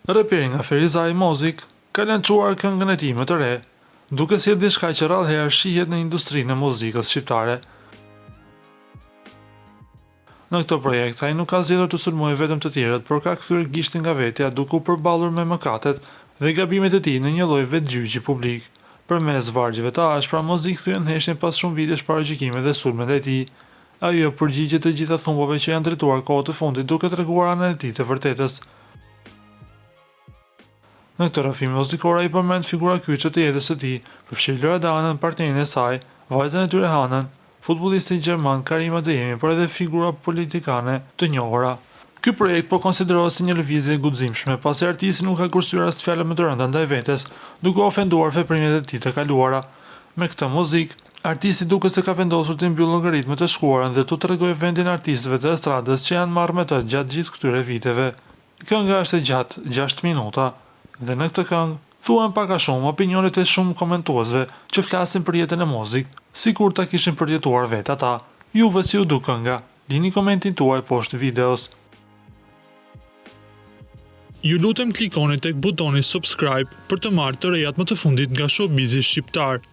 Raperi nga Ferizaj Mozik ka lançuar këngën e tij më të re, duke si diçka që rrallëherë shihet në industrinë e muzikës shqiptare. Në këtë projekt, ai nuk ka zgjedhur të sulmojë vetëm të tjerët, por ka kthyer gishtin nga vetja duke u përballur me mëkatet dhe gabimet e tij në një lloj vetgjyqi publik. Përmes vargjeve të ashpra, Mozik thyen heshtjen pas shumë vitesh paragjykime dhe sulme ndaj tij. Ai përgjigjet të gjitha thumbave që janë drejtuar kohët e fundit duke treguar anën e tij të vërtetës. Në këtë rrëfim muzikor ai përmend figura kyçe të jetës së tij, përfshirë Loredanën, partnerin e saj, vajzën e tyre Hanën, futbollistin gjerman Karim Adeyemi, por edhe figura politikane të njohura. Ky projekt po konsiderohet si një lëvizje e guximshme, pasi artisti nuk ka kursyer as fjalë më të rënda ndaj vetes, duke ofenduar veprimet e tij të kaluara. Me këtë muzikë, artisti duket se ka vendosur të mbyllë llogaritmë të shkuarën dhe të tregojë vendin e artistëve të estradës që janë marrë me të gjatë gjithë këtyre viteve. Kënga është e gjatë 6 minuta dhe në këtë këngë thuhen pak a shumë opinionet e shumë komentuesve që flasin për jetën e Mozik, sikur ta kishin përjetuar vetë ata. Juve si u duk kënga? Lini komentin tuaj poshtë videos. Ju lutem klikoni tek butoni subscribe për të marrë të rejat më të fundit nga showbizi shqiptar.